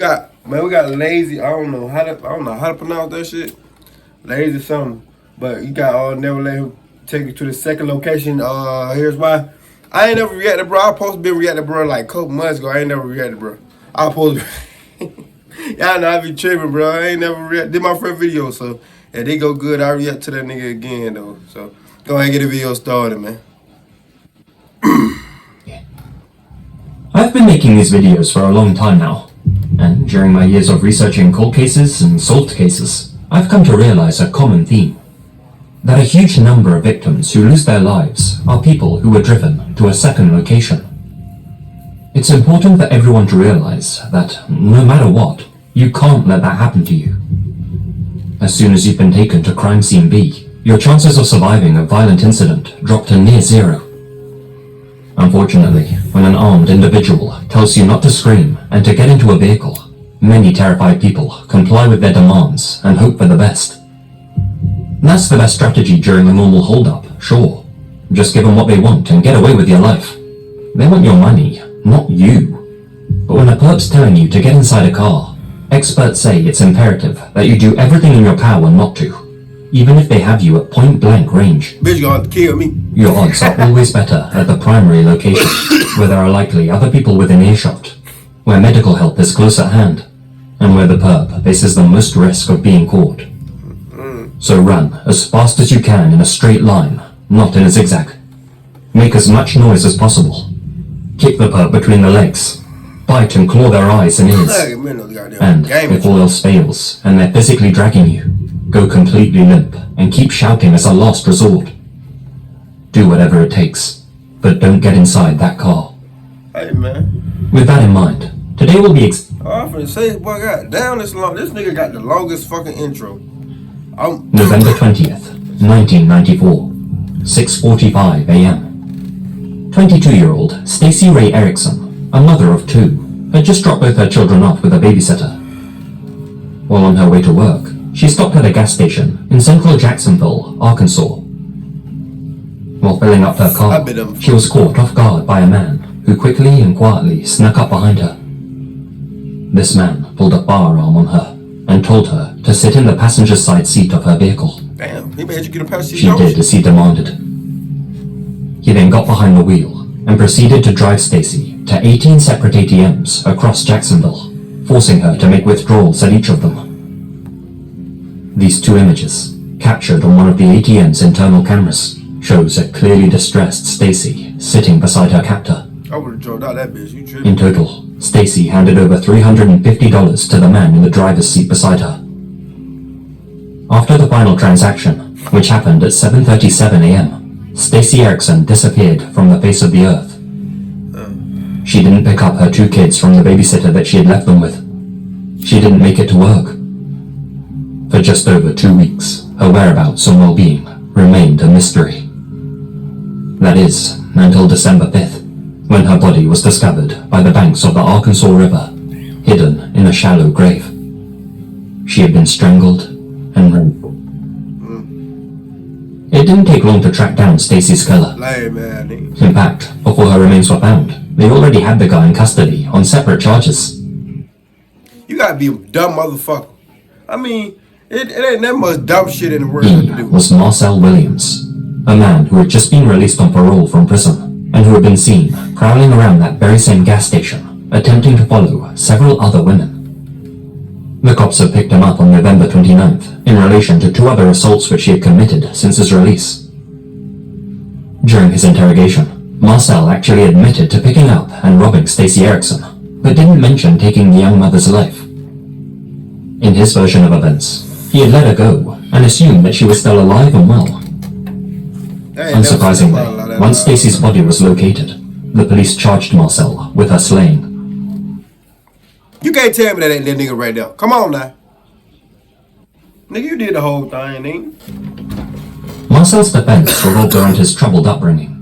We got lazy. I don't know how to pronounce that shit. Lazy something. But you got never let him take you to the second location. Here's why. I ain't never reacted, bro. I supposed to be reacted, bro, like a couple months ago. I ain't never reacted, bro. I supposed to y'all know I be tripping, bro. I ain't never reacted. Did my first video, so yeah, they go good. I react to that nigga again though. So go ahead and get the video started, man. I've been making these videos for a long time now. And during my years of researching cold cases and solved cases, I've come to realize a common theme. That a huge number of victims who lose their lives are people who were driven to a second location. It's important for everyone to realize that no matter what, you can't let that happen to you. As soon as you've been taken to crime scene B, your chances of surviving a violent incident drop to near zero. Unfortunately, when an armed individual tells you not to scream and to get into a vehicle, many terrified people comply with their demands and hope for the best. That's the best strategy during a normal hold-up, sure. Just give them what they want and get away with your life. They want your money, not you. But when a perp's telling you to get inside a car, experts say it's imperative that you do everything in your power not to. Even if they have you at point-blank range. Bitch gonna kill me. Your odds are always better at the primary location, where there are likely other people within earshot, where medical help is close at hand, and where the perp faces the most risk of being caught. So run as fast as you can in a straight line, not in a zigzag. Make as much noise as possible. Kick the perp between the legs. Bite and claw their eyes and ears. And if all else fails, and they're physically dragging you, go completely limp and keep shouting as a last resort. Do whatever it takes, but don't get inside that car. Hey, man. With that in mind, today will be I'm finna say, boy, God damn, this nigga got the longest fucking intro. November 20th, 1994, 6:45 a.m. 22-year-old Stacey Ray Erickson, a mother of two, had just dropped both her children off with a babysitter. While on her way to work, she stopped at a gas station in central Jacksonville, Arkansas. While filling up her car, she was caught off guard by a man who quickly and quietly snuck up behind her. This man pulled a firearm on her and told her to sit in the passenger side seat of her vehicle. Damn, he made you get a passenger seat. She did as he demanded. He then got behind the wheel and proceeded to drive Stacey to 18 separate ATMs across Jacksonville, forcing her to make withdrawals at each of them. These two images, captured on one of the ATM's internal cameras, shows a clearly distressed Stacey sitting beside her captor. I would've drove out that bitch, you tripping. In total, Stacey handed over $350 to the man in the driver's seat beside her. After the final transaction, which happened at 7:37 a.m., Stacey Erickson disappeared from the face of the earth. She didn't pick up her two kids from the babysitter that she had left them with. She didn't make it to work. For just over 2 weeks, her whereabouts and well-being remained a mystery. That is, until December 5th, when her body was discovered by the banks of the Arkansas River, hidden in a shallow grave. She had been strangled and raped. It didn't take long to track down Stacey's killer. In fact, before her remains were found, they already had the guy in custody on separate charges. You gotta be a dumb motherfucker. I mean, it ain't that much dumb shit in the world to do. He was Marcel Williams, a man who had just been released on parole from prison, and who had been seen prowling around that very same gas station, attempting to follow several other women. The cops had picked him up on November 29th in relation to 2 other assaults which he had committed since his release. During his interrogation, Marcel actually admitted to picking up and robbing Stacey Erickson, but didn't mention taking the young mother's life. In his version of events, he had let her go and assumed that she was still alive and well. Unsurprisingly, once Stacey's body was located, the police charged Marcel with her slaying. You can't tell me that ain't that nigga right there. Come on now. Nigga, you did the whole thing, nigga. Marcel's defense revolved around his troubled upbringing.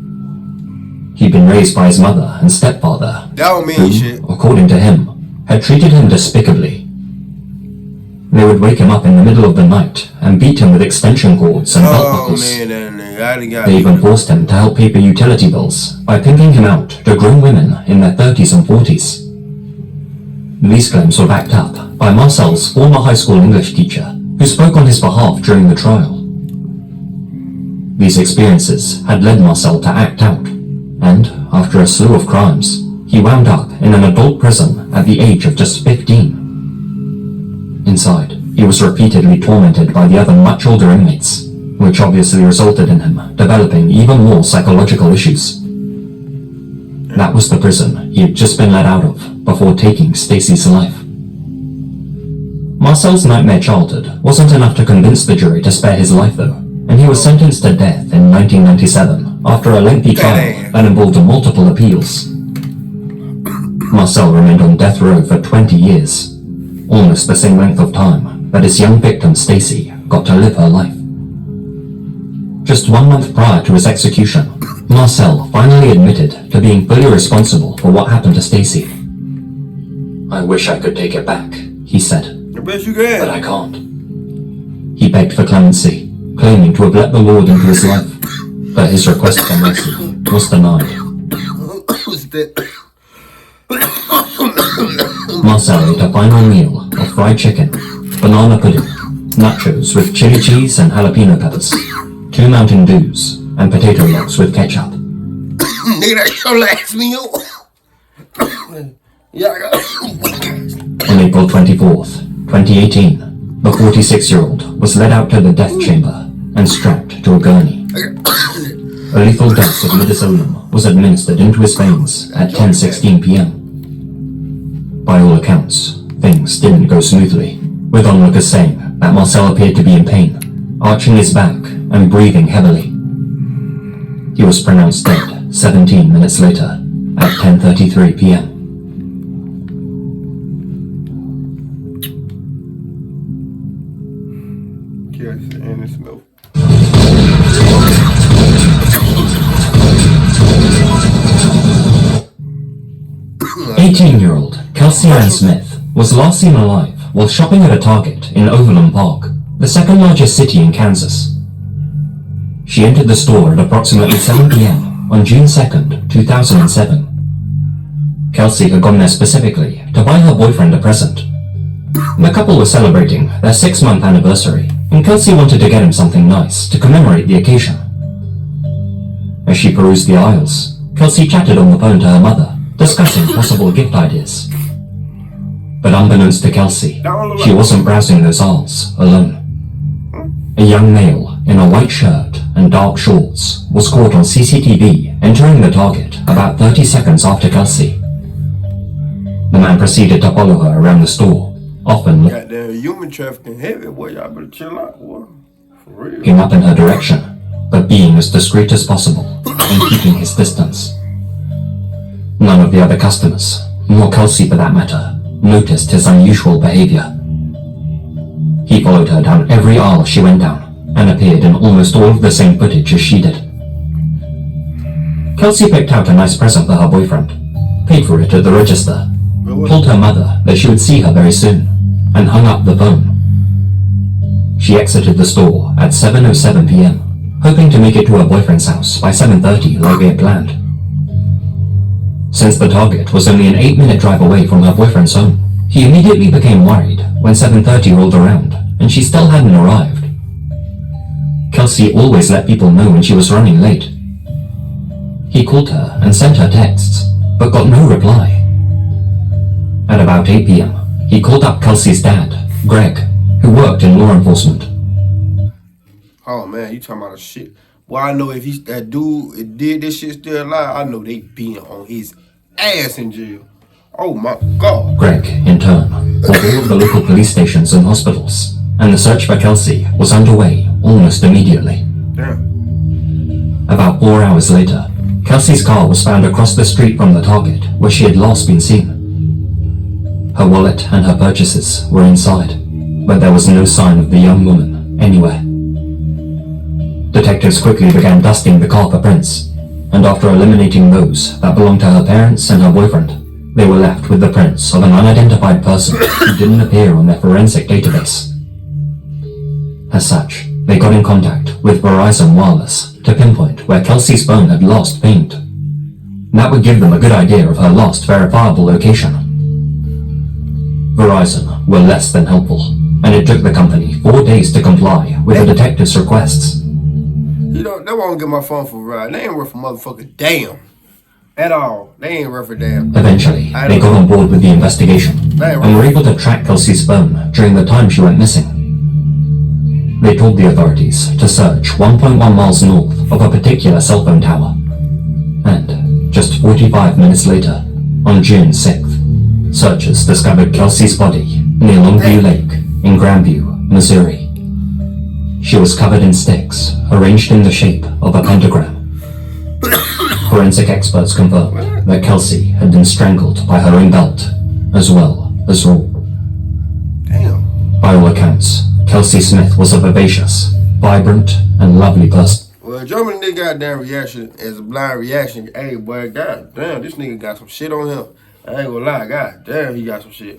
He'd been raised by his mother and stepfather, that don't mean shit. According to him, had treated him despicably. They would wake him up in the middle of the night and beat him with extension cords and belt buckles. They even forced him to help pay for utility bills by pinking him out to grown women in their 30s and 40s. These claims were backed up by Marcel's former high school English teacher, who spoke on his behalf during the trial. These experiences had led Marcel to act out, and, after a slew of crimes, he wound up in an adult prison at the age of just 15. Inside, he was repeatedly tormented by the other much older inmates, which obviously resulted in him developing even more psychological issues. That was the prison he had just been let out of before taking Stacy's life. Marcel's nightmare childhood wasn't enough to convince the jury to spare his life though, and he was sentenced to death in 1997 after a lengthy trial that involved multiple appeals. Marcel remained on death row for 20 years, almost the same length of time that his young victim Stacy got to live her life. Just 1 month prior to his execution, Marcel finally admitted to being fully responsible for what happened to Stacy. "I wish I could take it back," he said, I bet you can. "but I can't." He begged for clemency, claiming to have let the Lord into his life, but his request for mercy was denied. What's that? Marcel ate a final meal of fried chicken, banana pudding, nachos with chili cheese and jalapeno peppers, 2 Mountain Dews, and potato logs with ketchup. Nigga, that's your last meal. Yeah, I got. On April 24th, 2018, the 46-year-old was led out to the death chamber and strapped to a gurney. A lethal dose of midazolam was administered into his veins at 10:16 p.m. By all accounts, things didn't go smoothly, with onlookers saying that Marcel appeared to be in pain, arching his back and breathing heavily. He was pronounced dead 17 minutes later at 10:33 p.m. Yes, and it's milk. 18-year-old Kelsey Ann Smith was last seen alive while shopping at a Target in Overland Park, the second largest city in Kansas. She entered the store at approximately 7 p.m. on June 2nd, 2007. Kelsey had gone there specifically to buy her boyfriend a present. The couple were celebrating their 6-month anniversary, and Kelsey wanted to get him something nice to commemorate the occasion. As she perused the aisles, Kelsey chatted on the phone to her mother, discussing possible gift ideas. But unbeknownst to Kelsey, she wasn't browsing those aisles alone. A young male in a white shirt and dark shorts was caught on CCTV entering the Target about 30 seconds after Kelsey. The man proceeded to follow her around the store, often Goddamn human trafficking heavy, boy. Y'all better chill out, boy. For real. looking up in her direction, but being as discreet as possible and keeping his distance. None of the other customers, nor Kelsey for that matter, noticed his unusual behavior. He followed her down every aisle she went down and appeared in almost all of the same footage as she did. Kelsey picked out a nice present for her boyfriend, paid for it at the register, told her mother that she would see her very soon, and hung up the phone. She exited the store at 7:07 p.m., hoping to make it to her boyfriend's house by 7:30 like they had planned. Since the Target was only an 8-minute drive away from her boyfriend's home, he immediately became worried when 7:30 rolled around and she still hadn't arrived. Kelsey always let people know when she was running late. He called her and sent her texts, but got no reply. At about 8 p.m., he called up Kelsey's dad, Greg, who worked in law enforcement. Oh man, you talking about a shit. Well, I know if that dude did this shit still alive, I know they being on his ass in jail. Oh my God. Greg, in turn, called all of the local police stations and hospitals, and the search for Kelsey was underway almost immediately. Damn. About 4 hours later, Kelsey's car was found across the street from the Target where she had last been seen. Her wallet and her purchases were inside, but there was no sign of the young woman anywhere. Detectives quickly began dusting the car for prints, and after eliminating those that belonged to her parents and her boyfriend, they were left with the prints of an unidentified person who didn't appear on their forensic database. As such, they got in contact with Verizon Wireless to pinpoint where Kelsey's phone had last pinged. That would give them a good idea of her last verifiable location. Verizon were less than helpful, and it took the company 4 days to comply with the detectives' requests. You know, they won't get my phone for Verizon. They ain't worth a motherfucking damn. At all. They ain't worth a damn. Eventually, they got on board with the investigation and were able to track Kelsey's phone during the time she went missing. They told the authorities to search 1.1 miles north of a particular cell phone tower. And just 45 minutes later, on June 6th, searchers discovered Kelsey's body near Longview Lake in Grandview, Missouri. She was covered in sticks, arranged in the shape of a pentagram. Forensic experts confirmed that Kelsey had been strangled by her own belt, as well as Raw. Damn. By all accounts, Kelsey Smith was a vivacious, vibrant, and lovely person. Well, jumping this goddamn reaction is a blind reaction. Hey, boy, goddamn, this nigga got some shit on him. I ain't gonna lie, goddamn, he got some shit.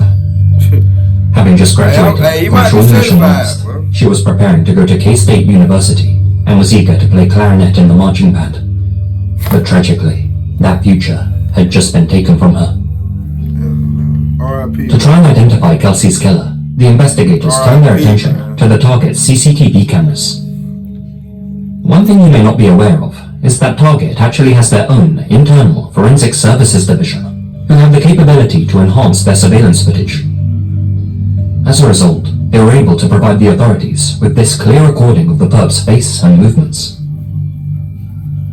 Having just graduated from Shaw Mission last, she was preparing to go to K-State University and was eager to play clarinet in the marching band. But tragically, that future had just been taken from her. R.I.P. To try and identify Kelsey's killer, the investigators turned their attention to the target's CCTV cameras. One thing you may not be aware of is that Target actually has their own internal forensic services division, who have the capability to enhance their surveillance footage. As a result, they were able to provide the authorities with this clear recording of the perp's face and movements.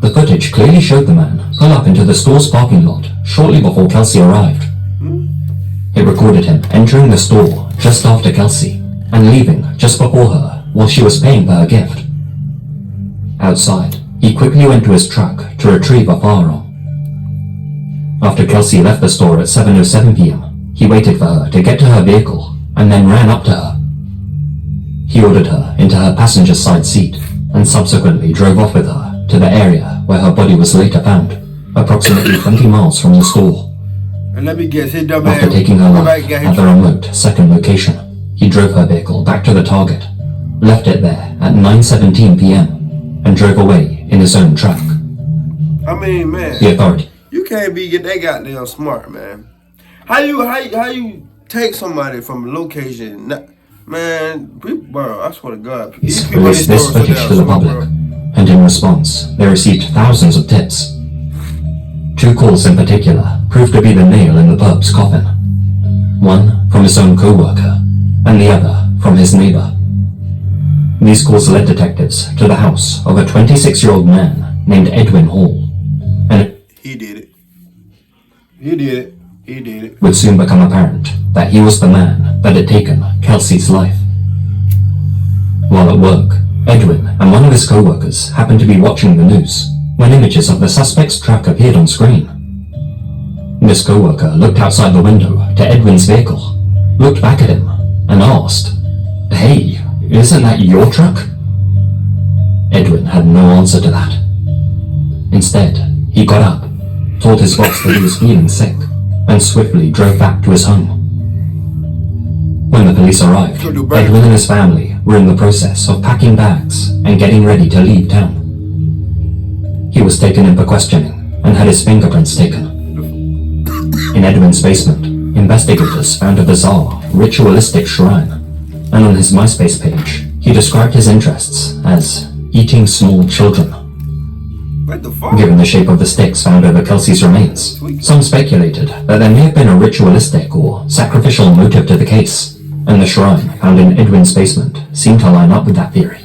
The footage clearly showed the man pull up into the store's parking lot shortly before Kelsey arrived. It recorded him entering the store just after Kelsey and leaving just before her while she was paying for her gift. Outside, he quickly went to his truck to retrieve a firearm. After Kelsey left the store at 7:07 p.m., he waited for her to get to her vehicle and then ran up to her. He ordered her into her passenger side seat and subsequently drove off with her to the area where her body was later found, approximately 20 miles from the store. And let me guess, his dumb After ass taking her life got at the remote second location, he drove her vehicle back to the target, left it there at 9:17 p.m., and drove away in his own truck. I mean, man, The authority. you can't be get that goddamn smart, man. How you take somebody from a location? Man, people, bro, I swear to God, these people Released this footage to the public, and in response, they received thousands of tips. 2 calls in particular proved to be the nail in the perp's coffin. One from his own co-worker, and the other from his neighbor. These calls led detectives to the house of a 26-year-old man named Edwin Hall, and he did it. He did it. He did it. It would soon become apparent that he was the man that had taken Kelsey's life. While at work, Edwin and one of his co-workers happened to be watching the news when images of the suspect's truck appeared on screen. This co-worker looked outside the window to Edwin's vehicle, looked back at him, and asked, "Hey, isn't that your truck?" Edwin had no answer to that. Instead, he got up, told his boss that he was feeling sick, and swiftly drove back to his home. When the police arrived, Edwin and his family were in the process of packing bags and getting ready to leave town. He was taken in for questioning and had his fingerprints taken. In Edwin's basement, investigators found a bizarre, ritualistic shrine, and on his MySpace page, he described his interests as eating small children. What the fuck? Given the shape of the sticks found over Kelsey's remains, some speculated that there may have been a ritualistic or sacrificial motive to the case, and the shrine found in Edwin's basement seemed to line up with that theory.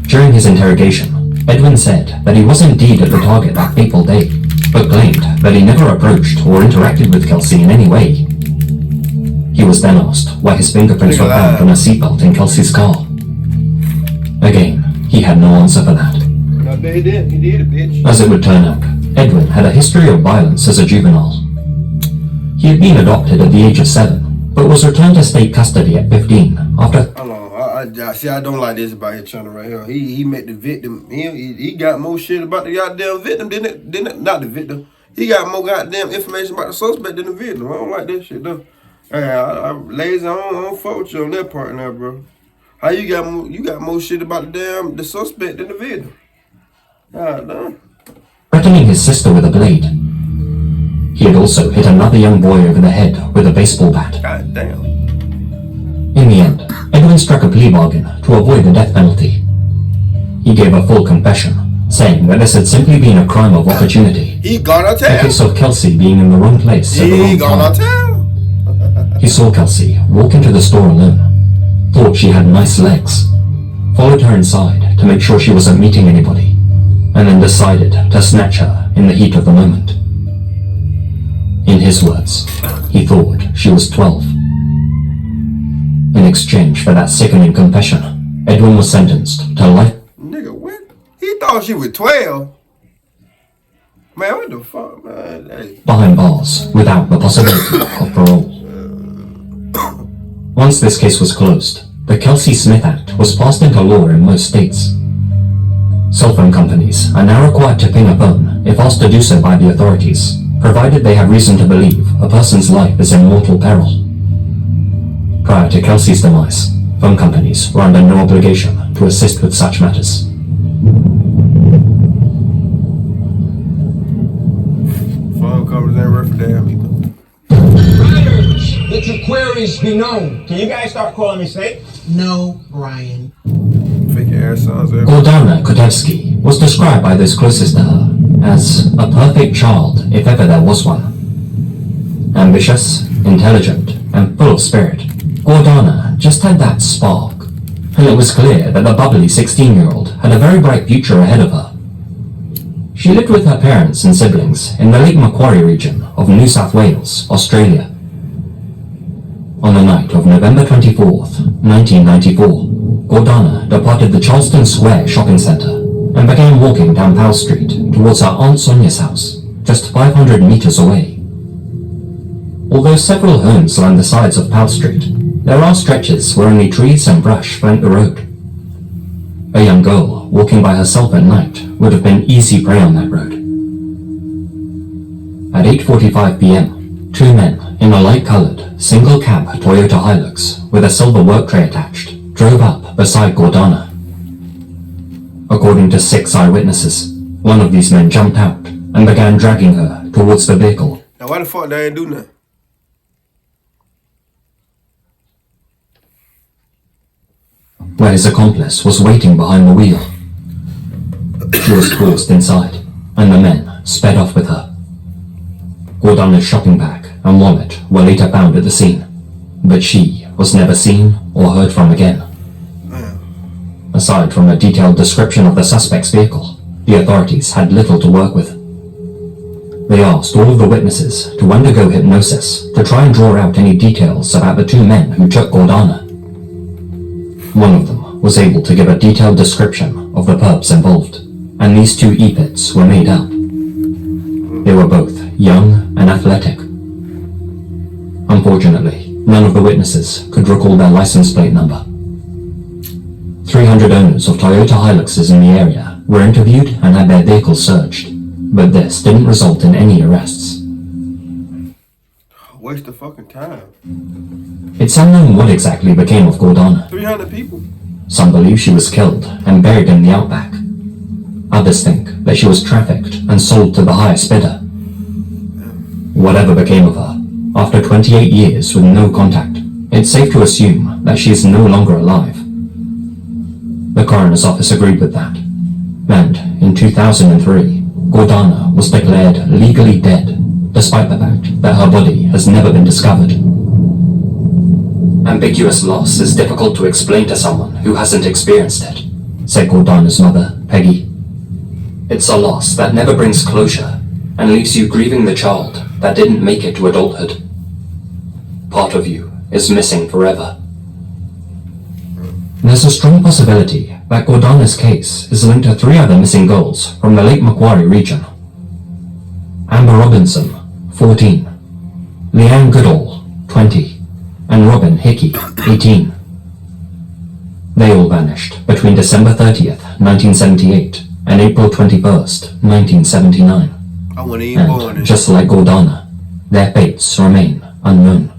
During his interrogation, Edwin said that he was indeed at the target that fateful day, but claimed that he never approached or interacted with Kelsey in any way. He was then asked why his fingerprints were found on a seatbelt in Kelsey's car. Again, he had no answer for that. No, he did. He did it, bitch. As it would turn out, Edwin had a history of violence as a juvenile. He had been adopted at the age of 7, but was returned to state custody at 15 after... Hold on. I don't like this about his channel right here. He made the victim. He got more shit about the goddamn victim didn't it? Not the victim. He got more goddamn information about the suspect than the victim. I don't like that shit though. Hey, ladies, I don't fuck with you on that part now, bro. How you got more shit about the suspect than the victim? God damn. Threatening his sister with a blade. he had also hit another young boy over the head with a baseball bat. God damn. In the end, Edwin struck a plea bargain to avoid the death penalty. He gave a full confession, saying that this had simply been a crime of opportunity. He gonna A tell. case of Kelsey being in the wrong place at the He wrong gonna time. tell. He saw Kelsey walk into the store alone, thought she had nice legs, followed her inside to make sure she wasn't meeting anybody, and then decided to snatch her in the heat of the moment. In his words, he thought she was 12. In exchange for that sickening confession, Edwin was sentenced to life. Nigga, what? He thought she was 12. Man, what the fuck, man? Hey. Behind bars without the possibility of parole. Once this case was closed, the Kelsey-Smith Act was passed into law in most states. Cell phone companies are now required to ping a phone if asked to do so by the authorities, provided they have reason to believe a person's life is in mortal peril. Prior to Kelsey's demise, phone companies were under no obligation to assist with such matters. Phone companies ain't worth a damn either. Riders, let your queries be known. Can you guys start calling me Snake? No, Brian. Fake ass sounds there. Gordana Kotevsky was described by those closest to her as a perfect child if ever there was one. Ambitious, intelligent, and full of spirit, Gordana just had that spark, and it was clear that the bubbly 16-year-old had a very bright future ahead of her. She lived with her parents and siblings in the Lake Macquarie region of New South Wales, Australia. On the night of November 24th, 1994, Gordana departed the Charleston Square shopping centre and began walking down Powell Street towards her Aunt Sonia's house, just 500 metres away. Although several homes line the sides of Powell Street, there are stretches where only trees and brush flank the road. A young girl walking by herself at night would have been easy prey on that road. At 8:45 p.m., two men in a light-coloured, single-cab Toyota Hilux with a silver work tray attached drove up beside Gordana. According to 6 eyewitnesses, one of these men jumped out and began dragging her towards the vehicle. Now why the fuck they ain't do nothing? Where his accomplice was waiting behind the wheel. She was forced inside, and the men sped off with her. Gordana's shopping bag and wallet were later found at the scene, but she was never seen or heard from again. Aside from a detailed description of the suspect's vehicle, the authorities had little to work with. They asked all of the witnesses to undergo hypnosis to try and draw out any details about the two men who took Gordana. One of them was able to give a detailed description of the perps involved, and these two e-pits were made up. They were both young and athletic. Unfortunately, none of the witnesses could recall their license plate number. 300 owners of Toyota Hiluxes in the area were interviewed and had their vehicles searched, but this didn't result in any arrests. Waste of fucking time. It's unknown what exactly became of Gordana. 300 people. Some believe she was killed and buried in the outback. Others think that she was trafficked and sold to the highest bidder. Whatever became of her, after 28 years with no contact, it's safe to assume that she is no longer alive. The coroner's office agreed with that, and in 2003, Gordana was declared legally dead, despite the fact that her body has never been discovered. Ambiguous loss is difficult to explain to someone who hasn't experienced it, said Gordana's mother, Peggy. It's a loss that never brings closure and leaves you grieving the child that didn't make it to adulthood. Part of you is missing forever. There's a strong possibility that Gordana's case is linked to 3 other missing girls from the Lake Macquarie region. Amber Robinson, 14, Leanne Goodall, 20, and Robin Hickey, 18. They all vanished between December 30th, 1978 and April 21st, 1979. I wasn't even born. And just like Gordana, their fates remain unknown.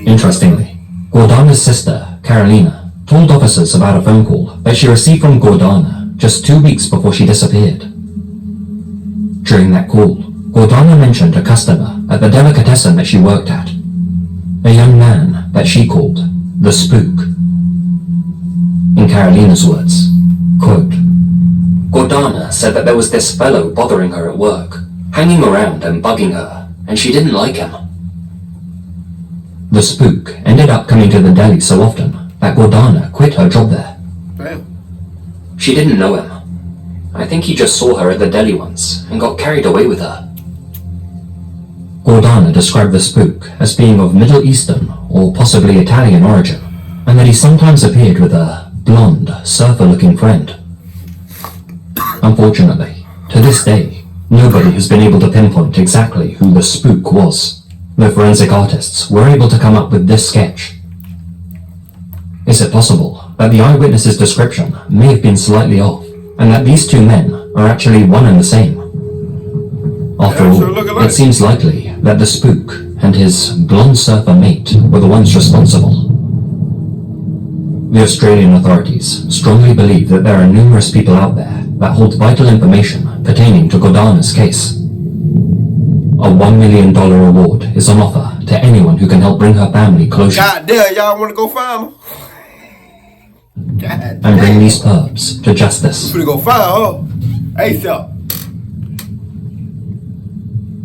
Interestingly, Gordana's sister, Carolina, told officers about a phone call that she received from Gordana just 2 weeks before she disappeared. During that call, Gordana mentioned a customer at the delicatessen that she worked at, a young man that she called the Spook. In Carolina's words, quote, Gordana said that there was this fellow bothering her at work, hanging around and bugging her, and she didn't like him. The Spook ended up coming to the deli so often that Gordana quit her job there. Damn. She didn't know him. I think he just saw her at the deli once and got carried away with her. Gordana described the Spook as being of Middle Eastern or possibly Italian origin, and that he sometimes appeared with a blonde, surfer-looking friend. Unfortunately, to this day, nobody has been able to pinpoint exactly who the Spook was, though forensic artists were able to come up with this sketch. Is it possible that the eyewitness's description may have been slightly off, and that these two men are actually one and the same? After all, it seems likely that the Spook and his blonde surfer mate were the ones responsible. The Australian authorities strongly believe that there are numerous people out there that hold vital information pertaining to Gordana's case. A $1 million reward is on offer to anyone who can help bring her family closure. God damn, y'all want to go find her? God and damn. bring these perps to justice. We finna go find her. ASAP.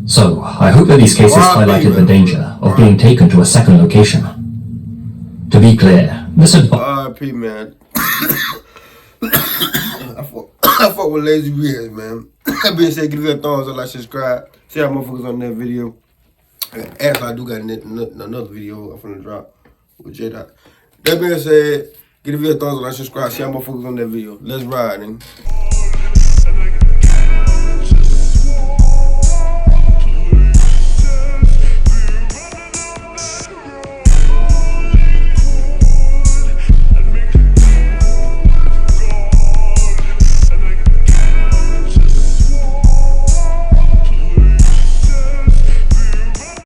So, I hope that these cases highlighted the danger of being taken to a second location. To be clear, this advice... R.I.P. man. I fuck with lazy beers, man. That being said, give it a thumbs up, like, subscribe. See how motherfuckers on that video. Actually, I do got another video I'm finna drop with J-Dot. That being said, give it a thumbs up, like, subscribe. See how motherfuckers on that video. Let's ride, nigga.